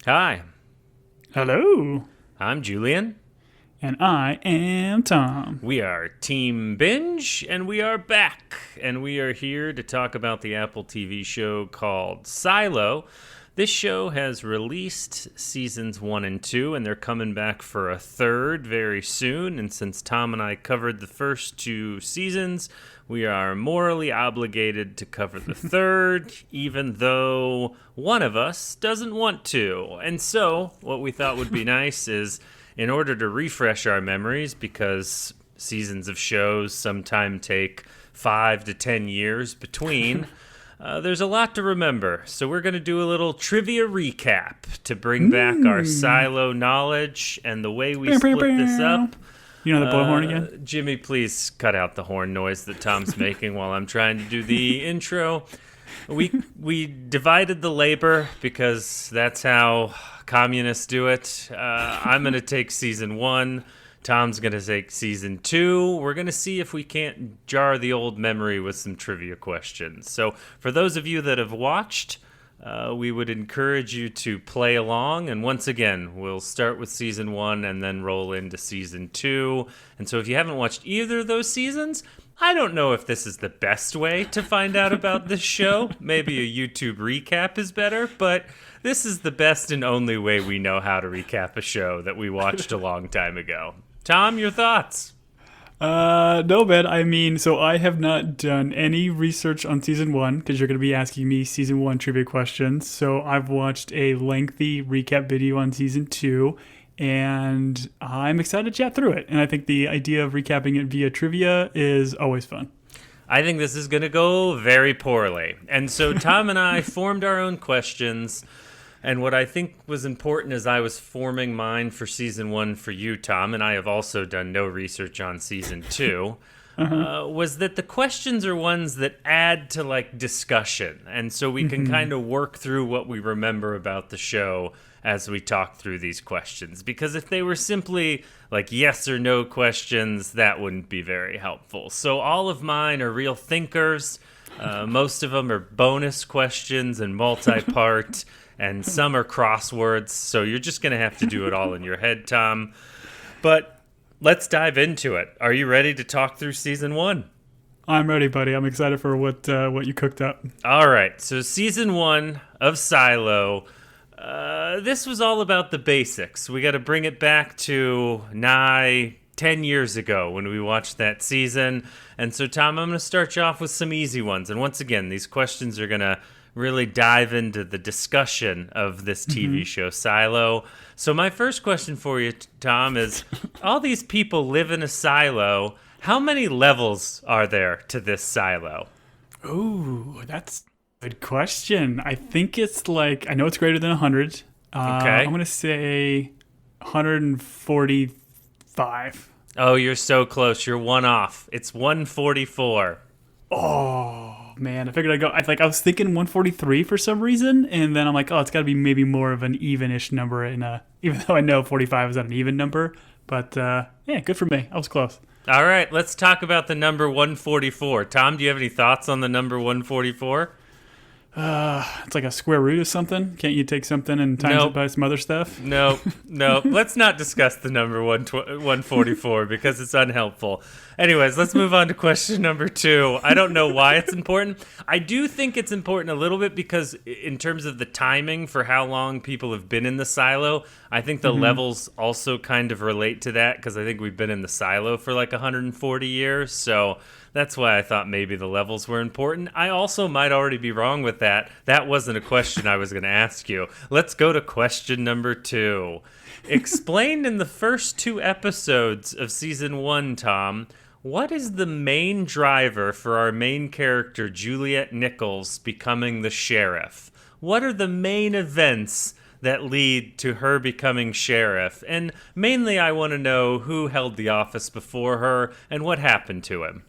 Hi, Hello. I'm Julian. And I am Tom. We are Team Binge, and we are back. And we are here to talk about the Apple TV show called Silo. This show has released seasons 1 and 2, and they're coming back for a third very soon. And since Tom and I covered the first 2 seasons, we are morally obligated to cover the third, even though one of us doesn't want to. And so, what we thought would be nice is, in order to refresh our memories, because seasons of shows sometimes take 5 to 10 years between, there's a lot to remember. So we're going to do a little trivia recap to bring back our Silo knowledge and the way we split this up. You know the blowhorn again? Jimmy, please cut out the horn noise that Tom's making while I'm trying to do the intro. We divided the labor because that's how communists do it. I'm going to take season 1. Tom's going to take season 2. We're going to see if we can't jar the old memory with some trivia questions. So for those of you that have watched, we would encourage you to play along. And once again, we'll start with season 1 and then roll into season 2. And so if you haven't watched either of those seasons, I don't know if this is the best way to find out about this show. Maybe a YouTube recap is better, but this is the best and only way we know how to recap a show that we watched a long time ago. Tom, your thoughts? No, man. I mean, so I have not done any research on season 1 because you're going to be asking me season 1 trivia questions. So I've watched a lengthy recap video on season 2, and I'm excited to chat through it. And I think the idea of recapping it via trivia is always fun. I think this is going to go very poorly. And so Tom and I formed our own questions. And what I think was important as I was forming mine for season 1 for you, Tom, and I have also done no research on season 2, was that the questions are ones that add to like discussion. And so we can kind of work through what we remember about the show as we talk through these questions. Because if they were simply like yes or no questions, that wouldn't be very helpful. So all of mine are real thinkers. Most of them are bonus questions and multi-part. And some are crosswords, so you're just going to have to do it all in your head, Tom. But let's dive into it. Are you ready to talk through season 1? I'm ready, buddy. I'm excited for what you cooked up. All right, so season 1 of Silo. This was all about the basics. We got to bring it back to 10 years ago when we watched that season. And so, Tom, I'm going to start you off with some easy ones. And once again, these questions are going to really dive into the discussion of this TV show, Silo. So my first question for you, Tom, is all these people live in a silo. How many levels are there to this silo? Ooh, that's a good question. I think it's like, I know it's greater than 100. Okay. I'm going to say 145. Oh, you're so close. You're one off. It's 144. Oh man, I figured I was thinking 143 for some reason, and then I'm like, oh, it's got to be maybe more of an even-ish number. Even though I know 45 is not an even number, but yeah, good for me. I was close. All right, let's talk about the number 144. Tom, do you have any thoughts on the number 144? It's like a square root of something. Can't you take something and times it by some other stuff? No. Let's not discuss the number 144 because it's unhelpful. Anyways, let's move on to question number 2. I don't know why it's important. I do think it's important a little bit because in terms of the timing for how long people have been in the silo, I think the levels also kind of relate to that because I think we've been in the silo for like 140 years. So that's why I thought maybe the levels were important. I also might already be wrong with that. That wasn't a question I was going to ask you. Let's go to question number 2. Explained in the first 2 episodes of season 1, Tom, what is the main driver for our main character, Juliet Nichols, becoming the sheriff? What are the main events that lead to her becoming sheriff? And mainly I want to know who held the office before her and what happened to him.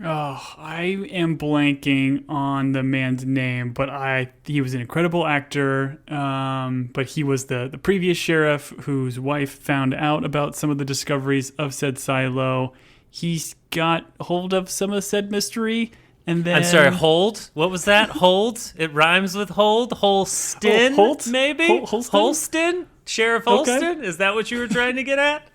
Oh, I am blanking on the man's name, but he was an incredible actor. But he was the previous sheriff whose wife found out about some of the discoveries of said silo. He's got hold of some of said mystery, And then I'm sorry, hold? What was that? Hold? It rhymes with hold? Holston, Holt? maybe? Holston? Holston? Sheriff Okay. Holston? Is that what you were trying to get at?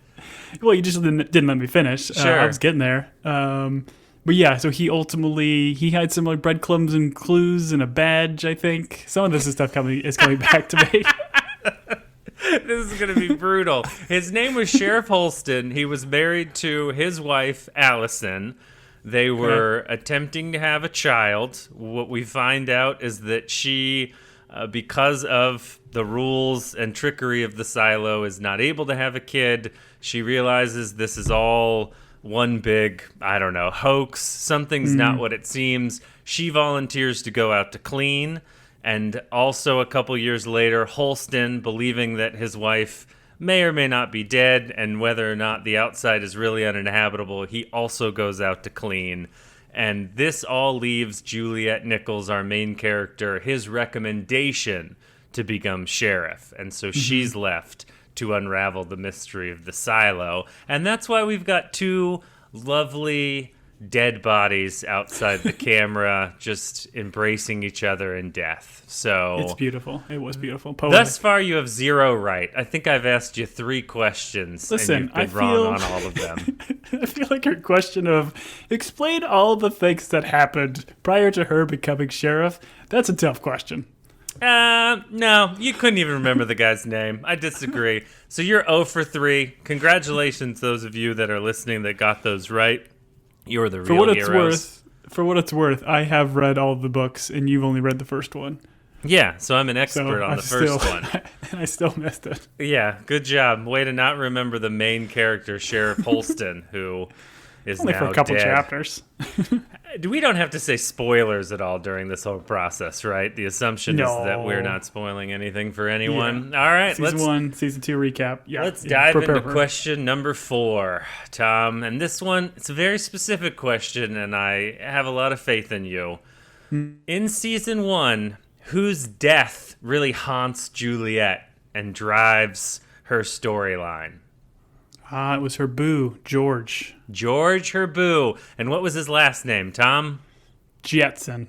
Well, you just didn't let me finish. Sure. I was getting there. But yeah, so he had some like breadcrumbs and clues and a badge, I think. Some of this is stuff coming back to me. This is going to be brutal. His name was Sheriff Holston. He was married to his wife, Allison. They were attempting to have a child. What we find out is that she, because of the rules and trickery of the silo, is not able to have a kid. She realizes this is all one big, I don't know, hoax. Something's not what it seems. She volunteers to go out to clean. And also a couple years later, Holston, believing that his wife may or may not be dead and whether or not the outside is really uninhabitable, he also goes out to clean. And this all leaves Juliet Nichols, our main character, his recommendation to become sheriff. And so she's left to unravel the mystery of the silo. And that's why we've got two lovely dead bodies outside the camera just embracing each other in death. So It's beautiful. It was beautiful. Poetic. thus far you have 0 right. I think I've asked you 3 questions Listen, and you've been wrong on all of them. I feel like your question of explain all the things that happened prior to her becoming sheriff, that's a tough question. No, you couldn't even remember the guy's name. I disagree. So you're 0 for 3. Congratulations, those of you that are listening that got those right. You're the real heroes. For what it's worth, I have read all of the books, and you've only read the first one. Yeah, so I'm an expert on the first one. And I still missed it. Yeah, good job. Way to not remember the main character, Sheriff Holston, who is Only now for a couple dead. chapters. We don't have to say spoilers at all during this whole process, right? The assumption is that we're not spoiling anything for anyone. All right, Season 1, Season 2 recap. Yeah, let's dive into prepare. question number 4, Tom. And this one, it's a very specific question, and I have a lot of faith in you. In Season 1, whose death really haunts Juliet and drives her storyline? It was her boo, George. George, her boo. And what was his last name, Tom? Jetson.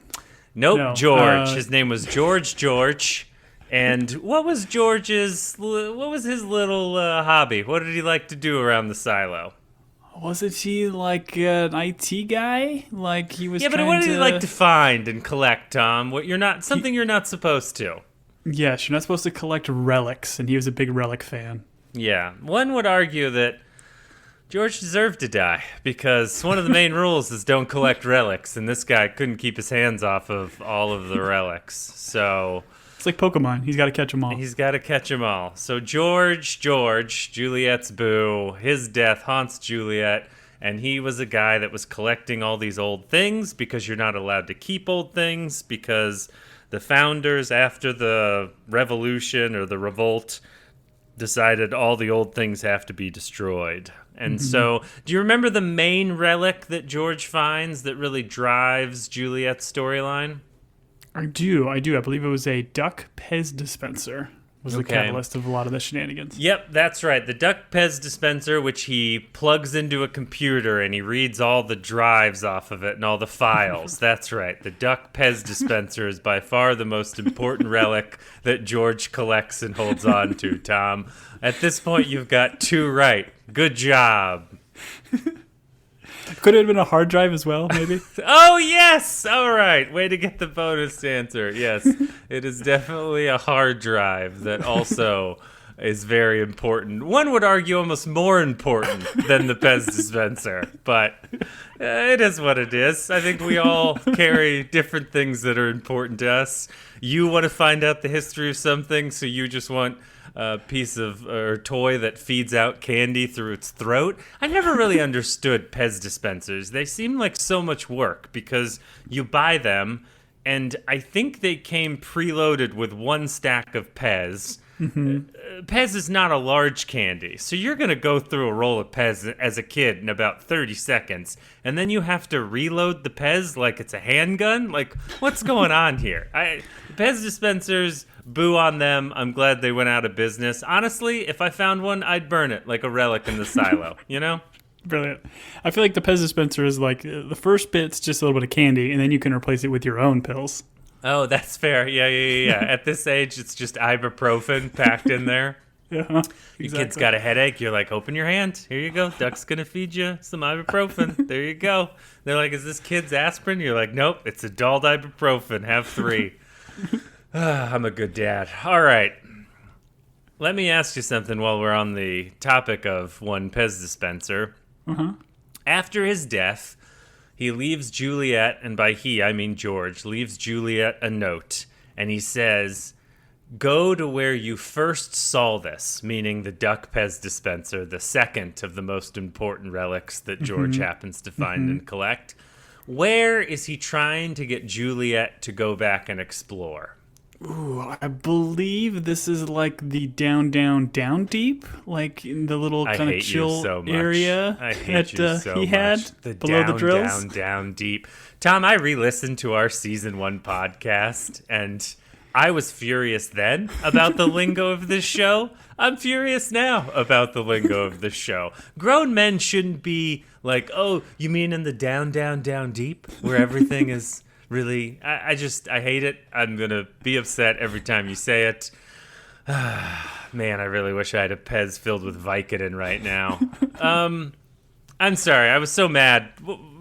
Nope, No, George. His name was George. And what was his little hobby? What did he like to do around the silo? Wasn't he like an IT guy? Like he was. Yeah, but what did he like to find and collect, Tom? You're not supposed to. Yes, you're not supposed to collect relics, and he was a big relic fan. Yeah, one would argue that George deserved to die because one of the main rules is don't collect relics, and this guy couldn't keep his hands off of all of the relics. So It's like Pokemon. He's got to catch them all. he's got to catch them all. So George, Juliet's boo, his death haunts Juliet, and he was a guy that was collecting all these old things because you're not allowed to keep old things because the founders, after the revolution or the revolt, decided all the old things have to be destroyed. And so, do you remember the main relic that George finds that really drives Juliet's storyline? I do. I believe it was a duck Pez dispenser. Was the catalyst of a lot of the shenanigans. Yep, that's right. The Duck Pez dispenser, which he plugs into a computer and he reads all the drives off of it and all the files. That's right. The Duck Pez dispenser is by far the most important relic that George collects and holds on to, Tom. At this point, you've got 2 right. Good job. Could it have been a hard drive as well, maybe? Oh, yes! All right. Way to get the bonus answer. Yes, it is definitely a hard drive that also is very important. One would argue almost more important than the Pez dispenser, but it is what it is. I think we all carry different things that are important to us. You want to find out the history of something, so you just want a piece of or toy that feeds out candy through its throat. I never really understood Pez dispensers. They seem like so much work because you buy them, and I think they came preloaded with 1 stack of Pez. Pez is not a large candy, so you're going to go through a roll of Pez as a kid in about 30 seconds, and then you have to reload the Pez like it's a handgun? Like, what's going on here? Pez dispensers, boo on them. I'm glad they went out of business. Honestly, if I found one, I'd burn it like a relic in the silo, you know? Brilliant. I feel like the Pez dispenser is like the first bit's just a little bit of candy, and then you can replace it with your own pills. Oh, that's fair. Yeah. At this age, it's just ibuprofen packed in there. Yeah, Your exactly. kid's got a headache. You're like, open your hand. Here you go. Duck's going to feed you some ibuprofen. There you go. They're like, is this kid's aspirin? You're like, nope, it's adult ibuprofen. Have 3. I'm a good dad. All right. Let me ask you something while we're on the topic of one Pez dispenser. After his death, he leaves Juliet, and by he, I mean George, leaves Juliet a note. And he says, go to where you first saw this, meaning the Duck Pez dispenser, the second of the most important relics that George happens to find and collect. Where is he trying to get Juliet to go back and explore? Ooh, I believe this is like the down, deep, like in the little kind of chill area I hate you so he had much. The below down, the drills. down deep. Tom, I re-listened to our season 1 podcast, and I was furious then about the lingo of this show. I'm furious now about the lingo of this show. Grown men shouldn't be like, oh, you mean in the down, deep, where everything is really... I hate it. I'm going to be upset every time you say it. Man, I really wish I had a Pez filled with Vicodin right now. I'm sorry. I was so mad.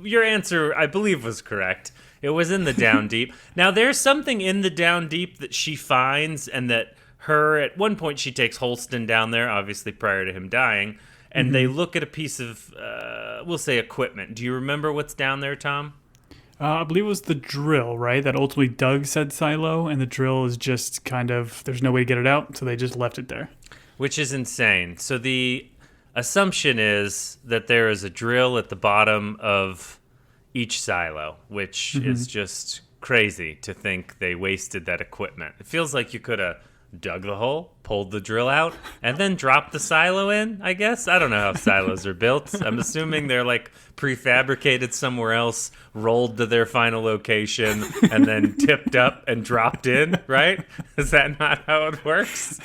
Your answer, I believe, was correct. It was in the down deep. Now, there's something in the down deep that she finds, and that at one point, she takes Holston down there, obviously prior to him dying, and they look at a piece of, we'll say, equipment. Do you remember what's down there, Tom? I believe it was the drill, right? That ultimately Doug said silo, and the drill is just kind of, there's no way to get it out, so they just left it there. Which is insane. So the assumption is that there is a drill at the bottom of each silo, which is just crazy to think they wasted that equipment. It feels like you could have dug the hole, pulled the drill out, and then dropped the silo in, I guess. I don't know how silos are built. I'm assuming they're like prefabricated somewhere else, rolled to their final location, and then tipped up and dropped in, right? Is that not how it works?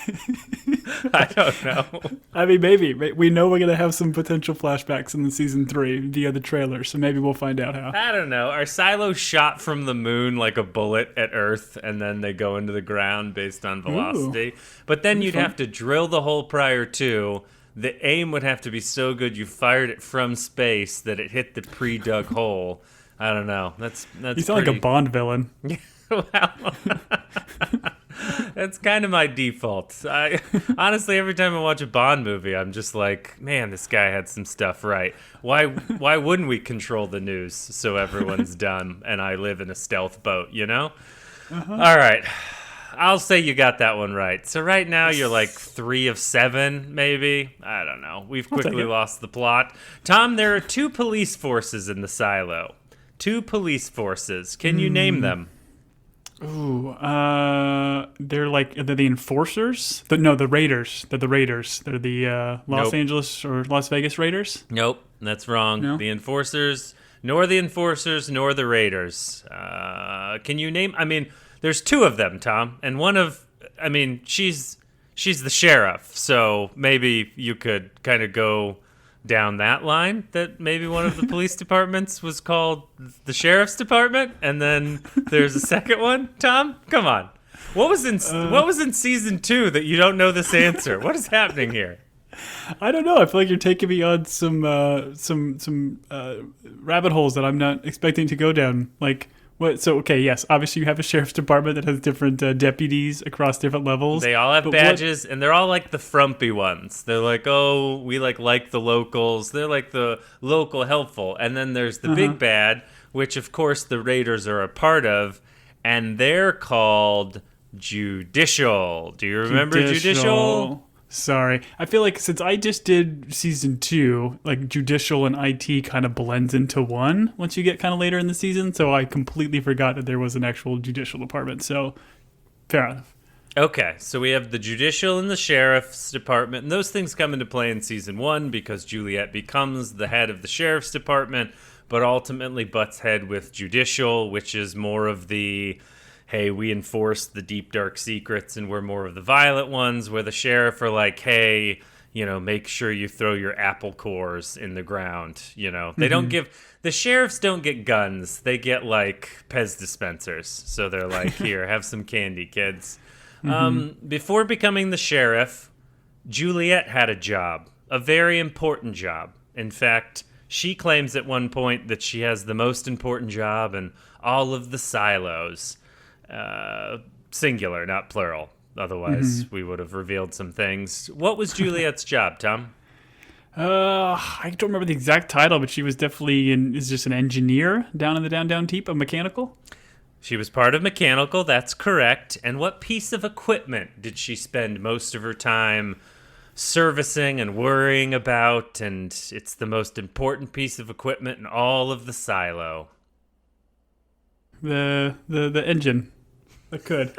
I don't know. I mean, maybe. We know we're going to have some potential flashbacks in the season 3 via the trailer, so maybe we'll find out how. I don't know. Are silos shot from the moon like a bullet at Earth, and then they go into the ground based on velocity? Ooh. But then you'd have to drill the hole prior to. The aim would have to be so good you fired it from space that it hit the pre-dug hole. I don't know. That's You sound like a Bond villain. Well, that's kind of my default. Honestly, every time I watch a Bond movie, I'm just like, man, this guy had some stuff right. Why wouldn't we control the news so everyone's done and I live in a stealth boat, you know? All right. I'll say you got that one right. So right now you're like 3 of 7, maybe. I don't know. We've quickly lost the plot. Tom, there are 2 police forces in the silo. 2 police forces. Can you name them? Ooh, they're the enforcers? The Raiders. They're the Raiders. They're the Los Angeles or Las Vegas Raiders? Nope, that's wrong. No? The enforcers, nor the Raiders. Can you name? I mean, there's 2 of them, Tom, and she's the sheriff, so maybe you could kind of go down that line, that maybe one of the police departments was called the sheriff's department, and then there's a second one. Tom, come on. What was in season 2 that you don't know this answer? What is happening here? I don't know. I feel like you're taking me on some rabbit holes that I'm not expecting to go down. Like, what? So, okay, yes, obviously you have a sheriff's department that has different deputies across different levels. They all have badges, and they're all like the frumpy ones. They're like, oh, we like the locals. They're like the local helpful. And then there's the big bad, which of course the Raiders are a part of, and they're called Judicial. Do you remember Judicial? Sorry. I feel like since I just did season 2, like Judicial and IT kind of blends into one once you get kind of later in the season. So I completely forgot that there was an actual judicial department. So fair enough. Okay, so we have the judicial and the sheriff's department, and those things come into play in season 1 because Juliet becomes the head of the sheriff's department, but ultimately butts head with judicial, which is more of the, hey, we enforce the deep, dark secrets, and we're more of the violent ones, where the sheriff are like, hey, make sure you throw your apple cores in the ground. They don't the sheriffs don't get guns. They get like Pez dispensers. So they're like, here, have some candy, kids. Before becoming the sheriff, Juliet had a job, a very important job. In fact, she claims at one point that she has the most important job in all of the silos. Singular, not plural. Otherwise, we would have revealed some things. What was Juliet's job, Tom? I don't remember the exact title, but she was definitely is just an engineer down in the downtown Teep of mechanical. She was part of mechanical, that's correct. And what piece of equipment did she spend most of her time servicing and worrying about? And it's the most important piece of equipment in all of the silo. The engine. The could.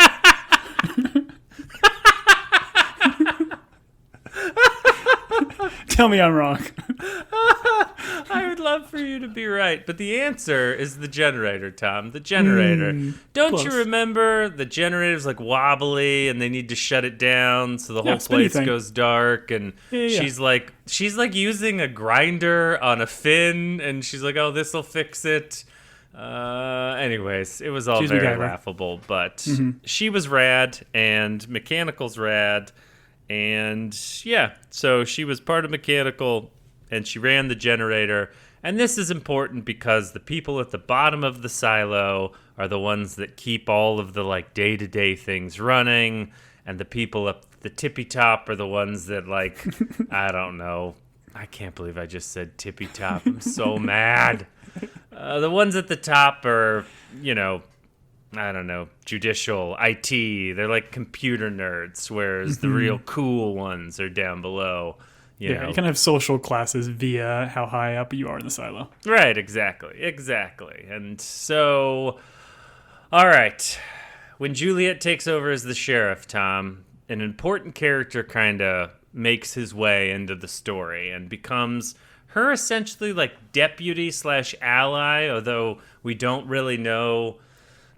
Tell me I'm wrong. I would love for you to be right, but the answer is the generator, Tom. The generator. Don't close. you remember the generator's like wobbly and they need to shut it down so the whole spinny place thing. goes dark, and she's like using a grinder on a fin, and she's like, "Oh, this'll fix it." Anyways, it was all She's very MacGyver. laughable, but she was rad and mechanical's rad. And yeah, so she was part of mechanical and she ran the generator. And this is important because the people at the bottom of the silo are the ones that keep all of the like day-to-day things running. And the people up the tippy top are the ones that like, I don't know. I can't believe I just said tippy top. I'm so mad. The ones at the top are, I don't know, judicial, IT. They're like computer nerds, whereas the real cool ones are down below. You know. You can have social classes via how high up you are in the silo. Right, exactly. And so, all right. When Juliet takes over as the sheriff, Tom, an important character kind of makes his way into the story and becomes her essentially like deputy / ally, although we don't really know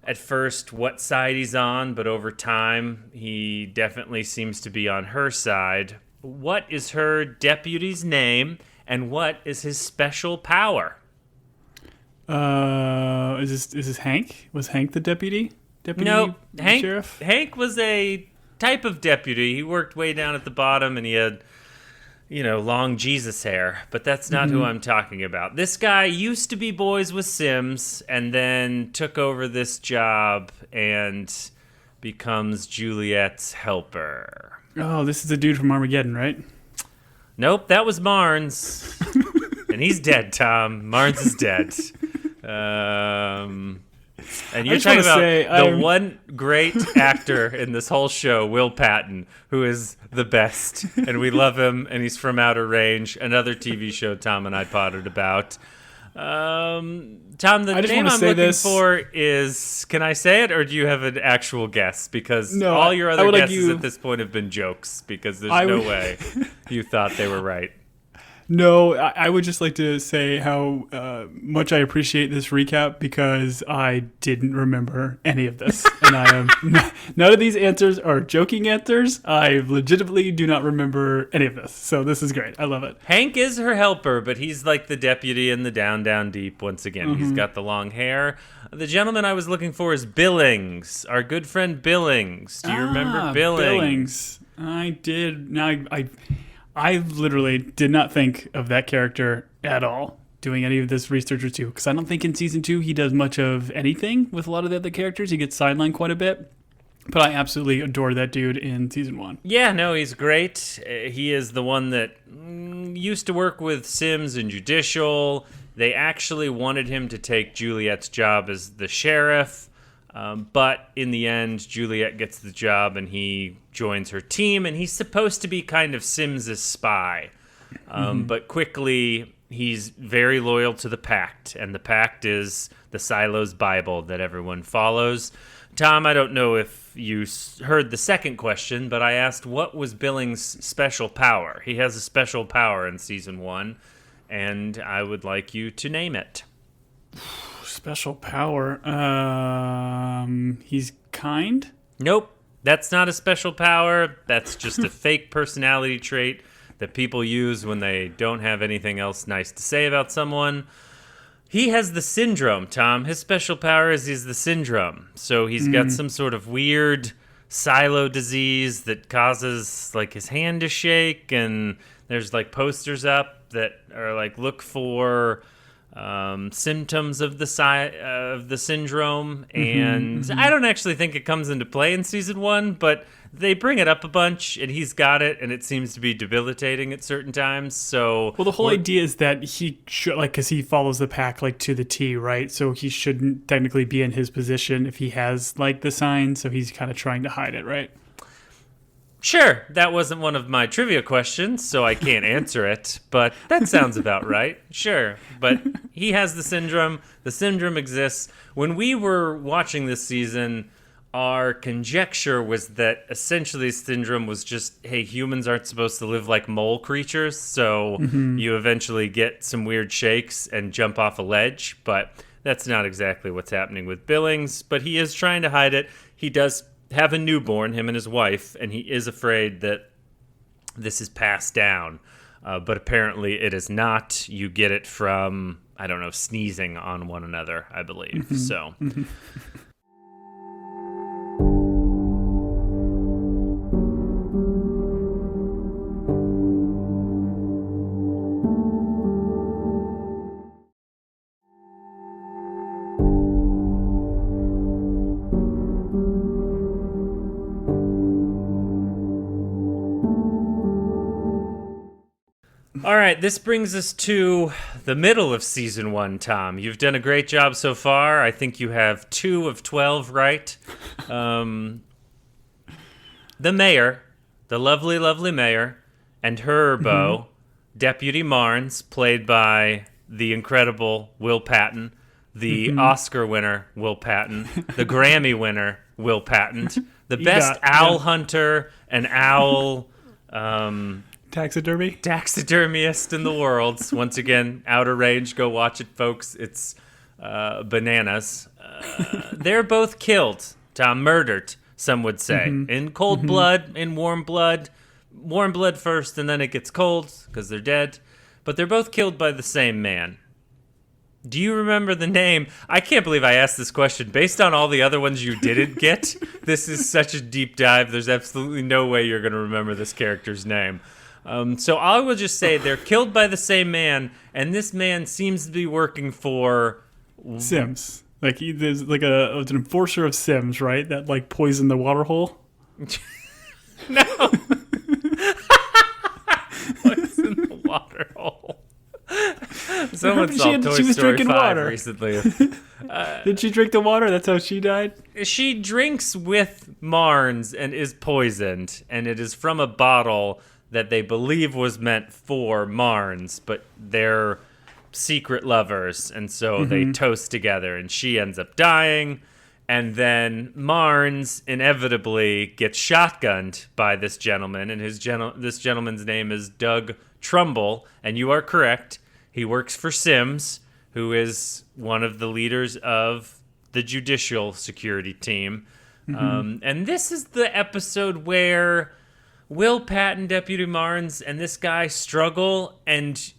at first what side he's on, but over time he definitely seems to be on her side. What is her deputy's name, and what is his special power? Is this Hank? Was Hank the deputy? No, Sheriff? Hank was a type of deputy. He worked way down at the bottom, and he had, long Jesus hair. But that's not who I'm talking about. This guy used to be boys with Sims, and then took over this job and becomes Juliet's helper. Oh, this is the dude from Armageddon, right? Nope, that was Marnes. And he's dead, Tom. Marnes is dead. And you're talking about the one great actor in this whole show, Will Patton, who is the best. And we love him, and he's from Outer Range, another TV show Tom and I potted about. Tom, the name I'm looking for is, can I say it, or do you have an actual guess? Because all your other guesses at this point have been jokes, because there's no way you thought they were right. No, I would just like to say how much I appreciate this recap, because I didn't remember any of this. And I am none of these answers are joking answers. I legitimately do not remember any of this. So this is great. I love it. Hank is her helper, but he's like the deputy in the down deep once again. He's got the long hair. The gentleman I was looking for is Billings, our good friend Billings. Do you remember Billings? I did. Now I literally did not think of that character at all doing any of this research or two, because I don't think in season 2 he does much of anything with a lot of the other characters. He gets sidelined quite a bit, but I absolutely adore that dude in season 1. Yeah, no, he's great. He is the one that used to work with Sims and Judicial. They actually wanted him to take Juliet's job as the sheriff. But in the end, Juliet gets the job and he joins her team, and he's supposed to be kind of Sims' spy. But quickly, he's very loyal to the Pact, and the Pact is the Silo's Bible that everyone follows. Tom, I don't know if you heard the second question, but I asked what was Billings' special power. He has a special power in season 1, and I would like you to name it. Special power. He's kind? Nope. That's not a special power. That's just a fake personality trait that people use when they don't have anything else nice to say about someone. He has the syndrome, Tom. His special power is he's the syndrome. So he's got some sort of weird silo disease that causes like his hand to shake, and there's like posters up that are like look for symptoms of the syndrome, and I don't actually think it comes into play in season 1, but they bring it up a bunch, and he's got it, and it seems to be debilitating at certain times. So, well, the whole idea is that he should, like, because he follows the pack like to the T, right? So he shouldn't technically be in his position if he has like the sign. So he's kind of trying to hide it, right? Sure, that wasn't one of my trivia questions, so I can't answer it, but that sounds about right. Sure, but he has the syndrome. The syndrome exists. When we were watching this season, our conjecture was that essentially syndrome was just, hey, humans aren't supposed to live like mole creatures, so you eventually get some weird shakes and jump off a ledge, but that's not exactly what's happening with Billings, but he is trying to hide it. He does have a newborn, him and his wife, and he is afraid that this is passed down. But apparently it is not. You get it from, I don't know, sneezing on one another, I believe. So. All right, this brings us to the middle of season 1, Tom. You've done a great job so far. I think you have 2 of 12 right. The mayor, the lovely, lovely mayor, and her beau, Deputy Marnes, played by the incredible Will Patton, the Oscar winner, Will Patton, the Grammy winner, Will Patton, the best owl hunter and owl... taxidermiest in the world. Once again, Outer Range, go watch it, folks. It's bananas. They're both killed, Tom, murdered, some would say, in cold blood, in warm blood first, and then it gets cold because they're dead, but they're both killed by the same man. Do you remember the name? I can't believe I asked this question. Based on all the other ones you didn't get, this is such a deep dive. There's absolutely no way you're going to remember this character's name. So I will just say they're killed by the same man, and this man seems to be working for Sims. Like there's like an enforcer of Sims, right? That like poisoned the water hole. No, poisoned the water hole. Someone saw Toy Story 5 water recently. Did she drink the water? That's how she died? She drinks with Marnes and is poisoned, and it is from a bottle that they believe was meant for Marnes, but they're secret lovers, and so they toast together, and she ends up dying, and then Marnes inevitably gets shotgunned by this gentleman, and this gentleman's name is Doug Trumbull, and you are correct, he works for Sims, who is one of the leaders of the judicial security team, and this is the episode where Will Patton, Deputy Marnes, and this guy struggle, and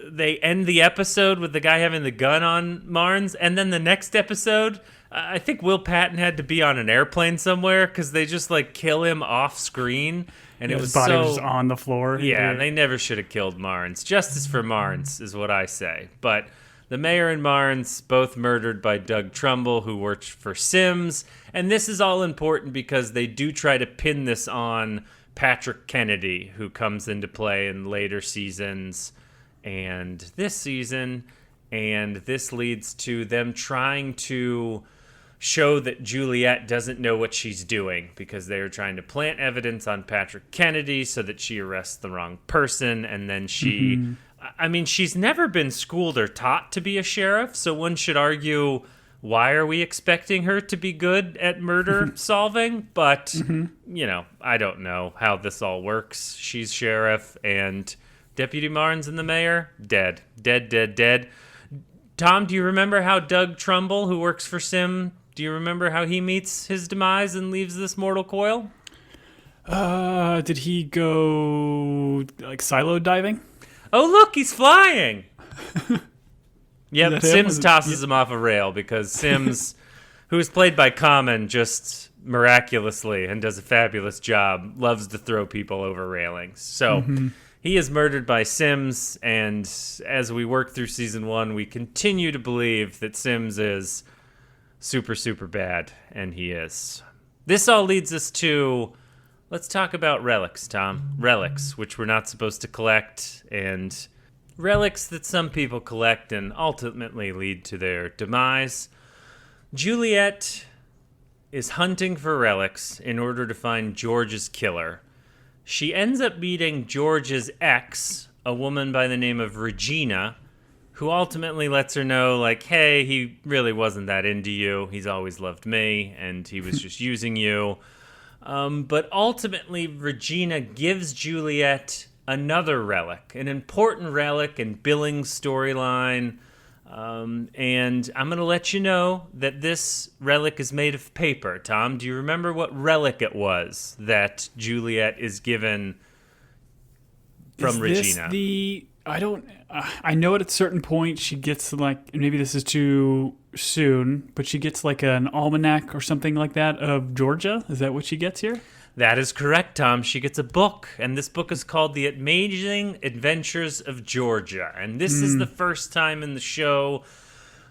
they end the episode with the guy having the gun on Marnes, and then the next episode, I think Will Patton had to be on an airplane somewhere because they just like kill him off screen, and it was his body was on the floor. Yeah, and they never should have killed Marnes. Justice for Marnes is what I say. But the mayor and Marnes both murdered by Doug Trumbull, who worked for Sims, and this is all important because they do try to pin this on Patrick Kennedy, who comes into play in later seasons and this season, and this leads to them trying to show that Juliet doesn't know what she's doing because they are trying to plant evidence on Patrick Kennedy so that she arrests the wrong person, and then she I mean, she's never been schooled or taught to be a sheriff, so one should argue, why are we expecting her to be good at murder solving? But, you know, I don't know how this all works. She's sheriff, and Deputy Marnes and the mayor, dead. Dead. Tom, do you remember how Doug Trumbull, who works for Sim, do you remember how he meets his demise and leaves this mortal coil? Did he go like silo diving? Oh, look, he's flying. Is Yep, that him? Sims tosses him off a rail because Sims, who is played by Common just miraculously and does a fabulous job, loves to throw people over railings. So he is murdered by Sims, and as we work through season 1, we continue to believe that Sims is super, super bad, and he is. This all leads us to, let's talk about relics, Tom. Relics, which we're not supposed to collect, and relics that some people collect and ultimately lead to their demise. Juliet is hunting for relics in order to find George's killer. She ends up meeting George's ex, a woman by the name of Regina, who ultimately lets her know, like, hey, he really wasn't that into you. He's always loved me, and he was just using you. But ultimately, Regina gives Juliet another relic, an important relic in Billing's storyline. And I'm going to let you know that this relic is made of paper. Tom, do you remember what relic it was that Juliet is given from Regina? I know at a certain point she gets like, and maybe this is too soon, but she gets like an almanac or something like that of Georgia. Is that what she gets here? That is correct, Tom. She gets a book, and this book is called The Amazing Adventures of Georgia. And this is the first time in the show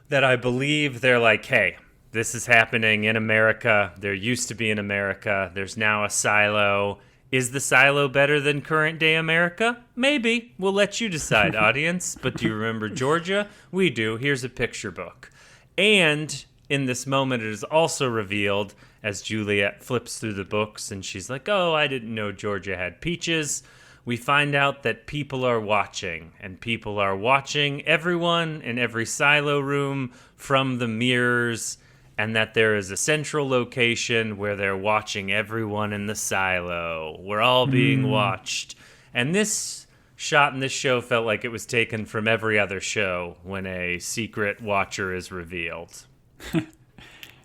that I believe they're like, hey, this is happening in America. There used to be in America. There's now a silo. Is the silo better than current day America? Maybe. We'll let you decide, audience. But do you remember Georgia? We do. Here's a picture book. And in this moment, it is also revealed as Juliet flips through the books and she's like, oh, I didn't know Georgia had peaches. We find out that people are watching, and people are watching everyone in every silo room from the mirrors, and that there is a central location where they're watching everyone in the silo. We're all being watched. And this shot in this show felt like it was taken from every other show when a secret watcher is revealed.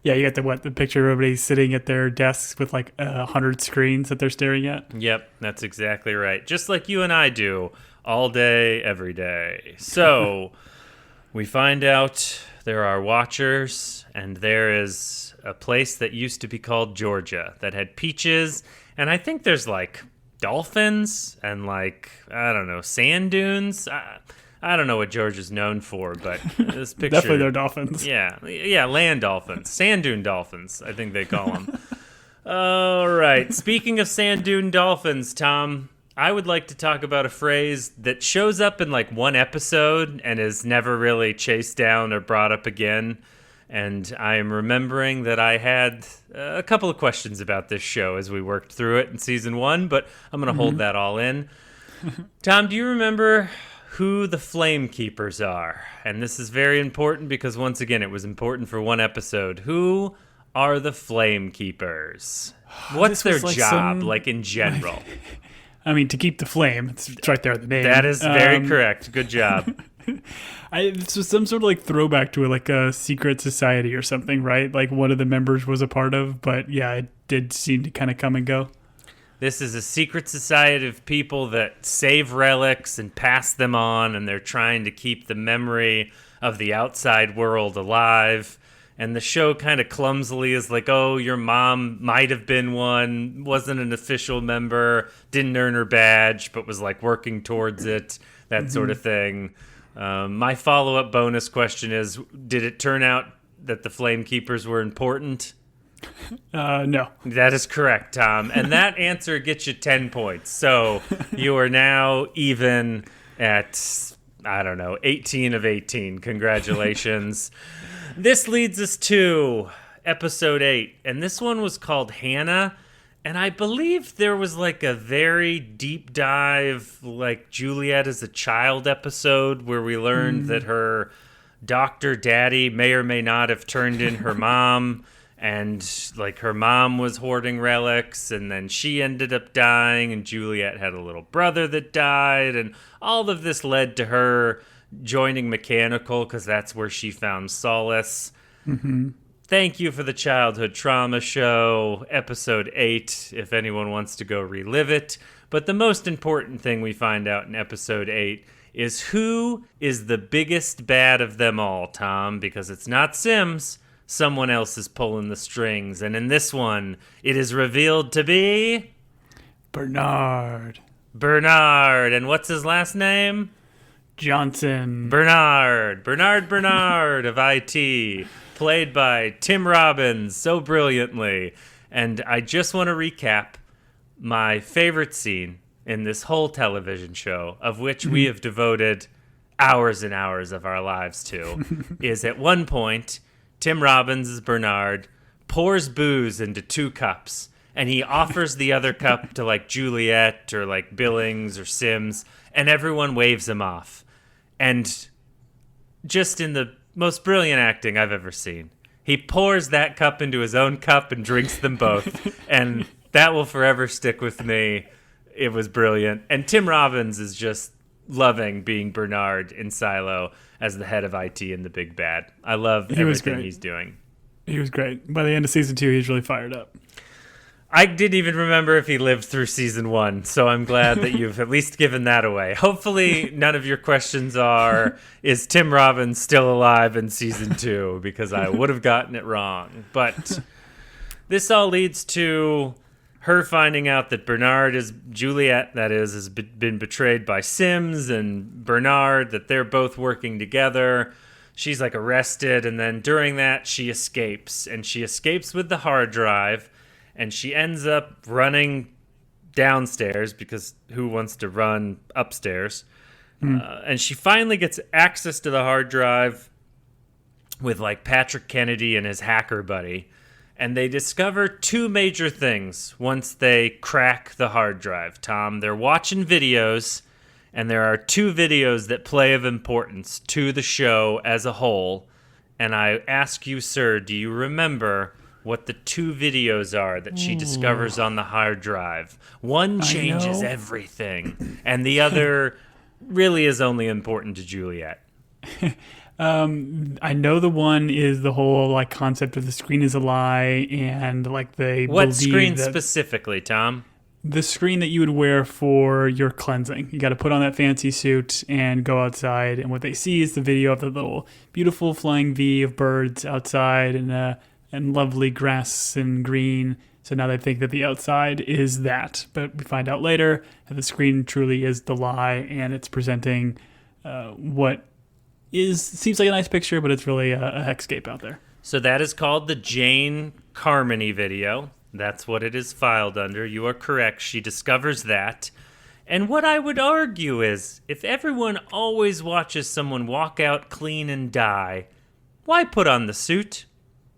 Yeah, you got the picture of everybody sitting at their desks with like 100 screens that they're staring at. Yep, that's exactly right. Just like you and I do all day, every day. So we find out there are watchers, and there is a place that used to be called Georgia that had peaches, and I think there's like dolphins and like, I don't know, sand dunes. I don't know what Georgia's known for, but this picture... Definitely they're dolphins. Yeah, land dolphins. Sand dune dolphins, I think they call them. All right. Speaking of sand dune dolphins, Tom, I would like to talk about a phrase that shows up in like one episode and is never really chased down or brought up again. And I am remembering that I had a couple of questions about this show as we worked through it in season 1, but I'm going to hold that all in. Tom, do you remember who the Flame Keepers are? And this is very important because, once again, it was important for one episode. Who are the Flame Keepers? What's their job, like in general? I mean, to keep the flame. It's right there in the name. That is very correct. Good job. This was some sort of like throwback to like a secret society or something, right? Like one of the members was a part of, but yeah, it did seem to kind of come and go. This is a secret society of people that save relics and pass them on, and they're trying to keep the memory of the outside world alive. And the show kind of clumsily is like, oh, your mom might have been one, wasn't an official member, didn't earn her badge, but was like working towards it, that sort of thing. My follow-up bonus question is, did it turn out that the Flame Keepers were important? No. That is correct, Tom. And that answer gets you 10 points. So you are now even at, I don't know, 18 of 18. Congratulations. This leads us to episode 8. And this one was called Hannah. And I believe there was like a very deep dive, like Juliet as a child episode where we learned that her doctor daddy may or may not have turned in her mom. And like her mom was hoarding relics, and then she ended up dying, and Juliet had a little brother that died, and all of this led to her joining Mechanical because that's where she found solace. thank you for the Childhood Trauma Show, episode 8, if anyone wants to go relive it. But the most important thing we find out in episode 8 is who is the biggest bad of them all, Tom, because it's not Sims. Someone else is pulling the strings, and in this one, it is revealed to be... Bernard. And what's his last name? Johnson. Bernard of IT, played by Tim Robbins so brilliantly. And I just want to recap my favorite scene in this whole television show, of which we have devoted hours and hours of our lives to, is at one point, Tim Robbins as Bernard pours booze into 2 cups, and he offers the other cup to like Juliet or like Billings or Sims, and everyone waves him off. And just in the most brilliant acting I've ever seen, he pours that cup into his own cup and drinks them both. And that will forever stick with me. It was brilliant. And Tim Robbins is just loving being Bernard in Silo as the head of IT and the big bad. I love everything he's doing. He was great. By the end of season 2, he's really fired up. I didn't even remember if he lived through season 1, so I'm glad that you've at least given that away. Hopefully none of your questions are, is Tim Robbins still alive in season 2? Because I would have gotten it wrong. But this all leads to her finding out that Juliet, that is, has been betrayed by Sims and Bernard, that they're both working together. She's like arrested, and then during that she escapes. And she escapes with the hard drive, and she ends up running downstairs because who wants to run upstairs? And she finally gets access to the hard drive with like Patrick Kennedy and his hacker buddy. And they discover 2 major things once they crack the hard drive, Tom. They're watching videos, and there are 2 videos that play of importance to the show as a whole. And I ask you, sir, do you remember what the 2 videos are that she discovers on the hard drive? One changes everything, and the other really is only important to Juliet. I know the one is the whole like concept of the screen is a lie, and like they What screen specifically, Tom? The screen that you would wear for your cleansing. You got to put on that fancy suit and go outside, and what they see is the video of the little beautiful flying V of birds outside and lovely grass and green. So now they think that the outside is that, but we find out later that the screen truly is the lie, and it's presenting what seems like a nice picture, but it's really a hexscape out there. So that is called the Jane Carmody video. That's what it is filed under. You are correct. She discovers that. And what I would argue is, if everyone always watches someone walk out clean and die, why put on the suit?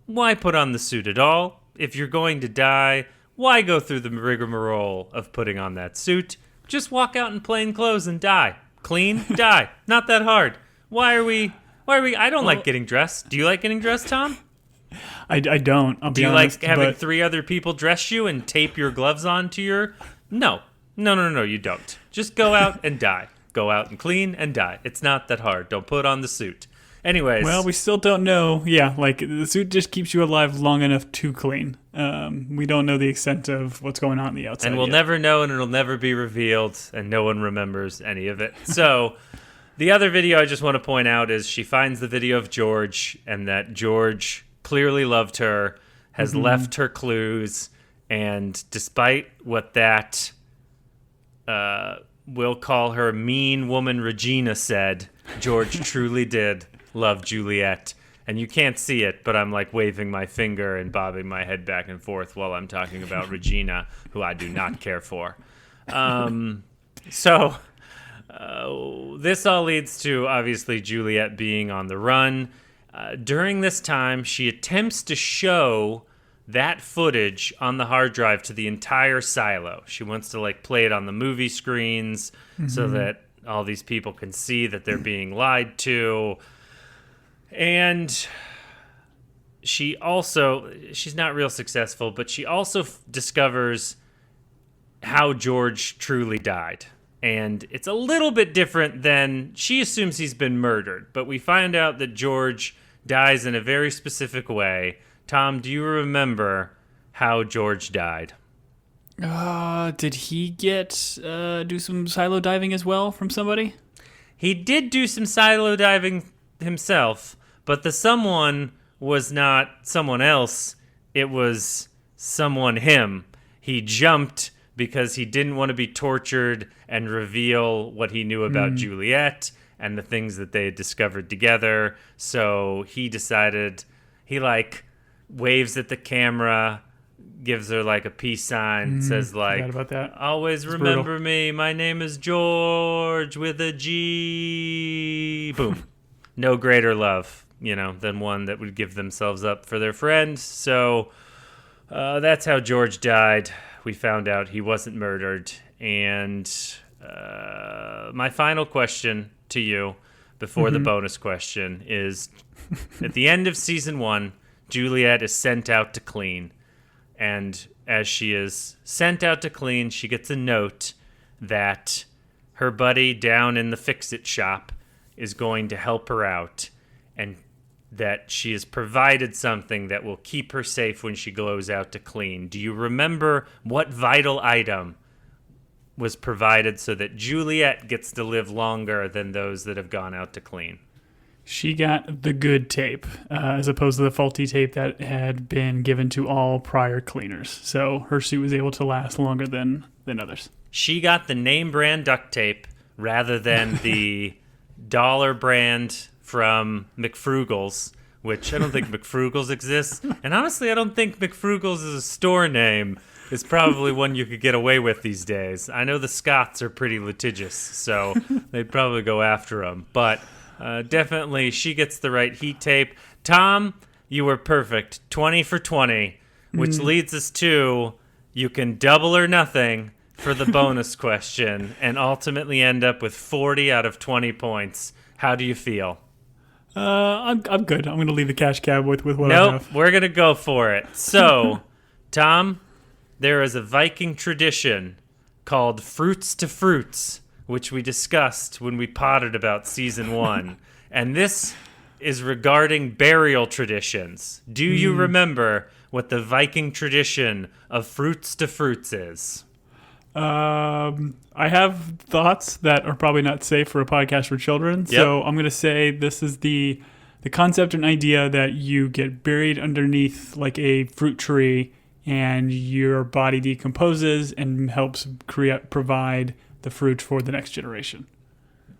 Why put on the suit at all? If you're going to die, why go through the rigmarole of putting on that suit? Just walk out in plain clothes and die. Clean, die. Not that hard. Why are we? I don't like getting dressed. Do you like getting dressed, Tom? I don't. I'll be honest. Do you like having 3 other people dress you and tape your gloves onto your... No, you don't. Just go out and die. Go out and clean and die. It's not that hard. Don't put on the suit. Anyways. Well, we still don't know. Yeah, like the suit just keeps you alive long enough to clean. We don't know the extent of what's going on the outside. And we'll never know, and it'll never be revealed, and no one remembers any of it. So... The other video I just want to point out is she finds the video of George, and that George clearly loved her, has left her clues, and despite what that we'll call her mean woman Regina said, George truly did love Juliet. And you can't see it, but I'm like waving my finger and bobbing my head back and forth while I'm talking about Regina, who I do not care for. This all leads to, obviously, Juliet being on the run. During this time, she attempts to show that footage on the hard drive to the entire silo. She wants to, like, play it on the movie screens so that all these people can see that they're being lied to. And she's not real successful, but she also discovers how George truly died. And it's a little bit different than she assumes he's been murdered. But we find out that George dies in a very specific way. Tom, do you remember how George died? Did he get do some silo diving as well from somebody? He did do some silo diving himself, but the someone was not someone else. It was someone him. He jumped because he didn't want to be tortured and reveal what he knew about Juliet and the things that they had discovered together. So he decided, he waves at the camera, gives her a peace sign, says Forgot about that. always It's remember brutal. me, my name is George with a G. Boom. No greater love, than one that would give themselves up for their friend. So that's how George died. We found out he wasn't murdered. And my final question to you before the bonus question is, at the end of season 1, Juliet is sent out to clean. And as she is sent out to clean, she gets a note that her buddy down in the fix-it shop is going to help her out, and that she has provided something that will keep her safe when she goes out to clean. Do you remember what vital item was provided so that Juliet gets to live longer than those that have gone out to clean? She got the good tape, as opposed to the faulty tape that had been given to all prior cleaners. So her suit was able to last longer than others. She got the name brand duct tape rather than the dollar brand from McFrugal's, which I don't think McFrugal's exists. And honestly, I don't think McFrugal's is a store name. It's probably one you could get away with these days. I know the Scots are pretty litigious, so they'd probably go after them. But definitely, she gets the right heat tape. Tom, you were perfect. 20 for 20, which leads us to you can double or nothing for the bonus question and ultimately end up with 40 out of 20 points. How do you feel? I'm good. I'm going to leave the cash cab with what I Nope, have. we're going to go for it. So, Tom, there is a Viking tradition called Fruits to Fruits, which we discussed when we potted about season 1. And this is regarding burial traditions. Do you remember what the Viking tradition of Fruits to Fruits is? I have thoughts that are probably not safe for a podcast for children. So I'm going to say this is the concept and idea that you get buried underneath a fruit tree and your body decomposes and helps provide the fruit for the next generation.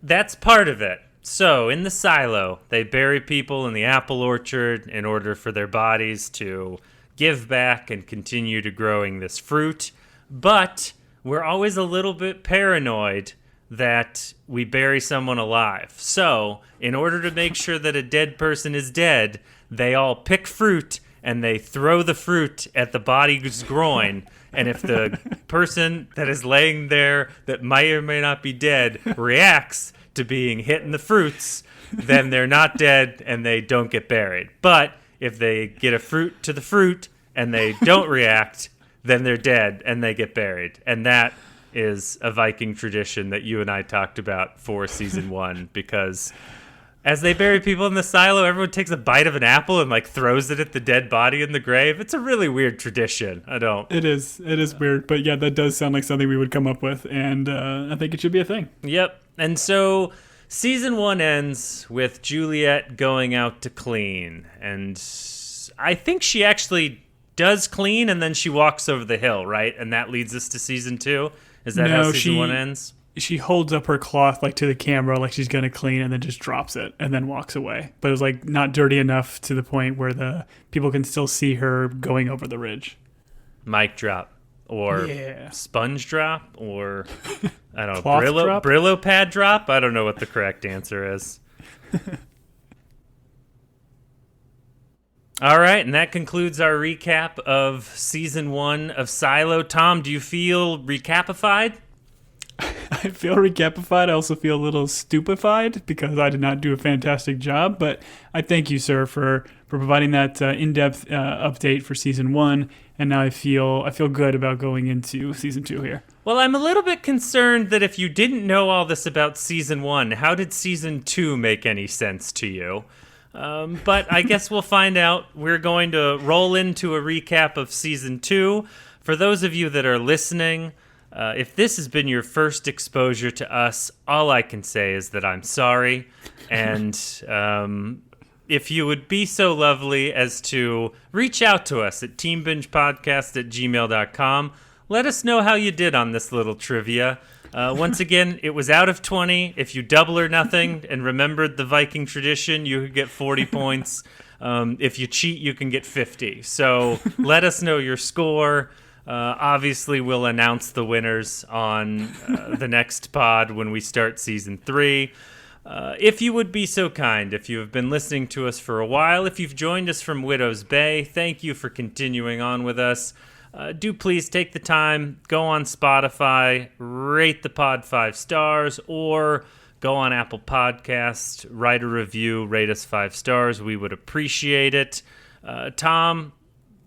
That's part of it. So, in the silo, they bury people in the apple orchard in order for their bodies to give back and continue to growing this fruit. But we're always a little bit paranoid that we bury someone alive. So, in order to make sure that a dead person is dead, they all pick fruit and they throw the fruit at the body's groin. And if the person that is laying there that may or may not be dead reacts to being hit in the fruits, then they're not dead and they don't get buried. But if they get a fruit to the fruit and they don't react, then they're dead and they get buried. And that is a Viking tradition that you and I talked about for season 1, because as they bury people in the silo, everyone takes a bite of an apple and throws it at the dead body in the grave. It's a really weird tradition. It is weird, but yeah, that does sound like something we would come up with, and I think it should be a thing. Yep. And so season 1 ends with Juliet going out to clean, and I think she actually does clean and then she walks over the hill, right? And that leads us to season 2. Is that how season 1 ends? She holds up her cloth to the camera like she's gonna clean, and then just drops it and then walks away. But it was not dirty enough to the point where the people can still see her going over the ridge. Mic drop. Or sponge drop, or I don't know, Brillo pad drop. I don't know what the correct answer is. All right, and that concludes our recap of season 1 of Silo. Tom, do you feel recapified? I feel recapified. I also feel a little stupefied because I did not do a fantastic job. But I thank you, sir, for providing that in-depth update for season 1. And now I feel good about going into season 2 here. Well, I'm a little bit concerned that if you didn't know all this about season 1, how did season 2 make any sense to you? But I guess we'll find out. We're going to roll into a recap of season 2. For those of you that are listening, if this has been your first exposure to us, all I can say is that I'm sorry. And if you would be so lovely as to reach out to us at teambingepodcast@gmail.com, let us know how you did on this little trivia. Once again, it was out of 20. If you double or nothing and remembered the Viking tradition, you could get 40 points. If you cheat, you can get 50. So let us know your score. Obviously, we'll announce the winners on the next pod when we start season 3. If you would be so kind, if you have been listening to us for a while, if you've joined us from Widow's Bay, thank you for continuing on with us. Do please take the time, go on Spotify, rate the pod 5 stars, or go on Apple Podcasts, write a review, rate us 5 stars. We would appreciate it. Tom,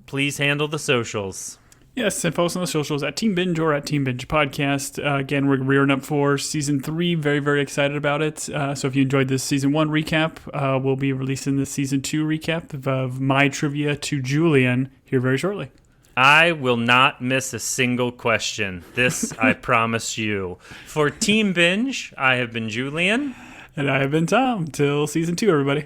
please handle the socials. Yes, and follow us on the socials at Team Binge or at Team Binge Podcast. Again, we're rearing up for season 3. Very, very excited about it. So if you enjoyed this season 1 recap, we'll be releasing the season 2 recap of my trivia to Julian here very shortly. I will not miss a single question. This I promise you. For Team Binge, I have been Julian. And I have been Tom. Till season 2, everybody.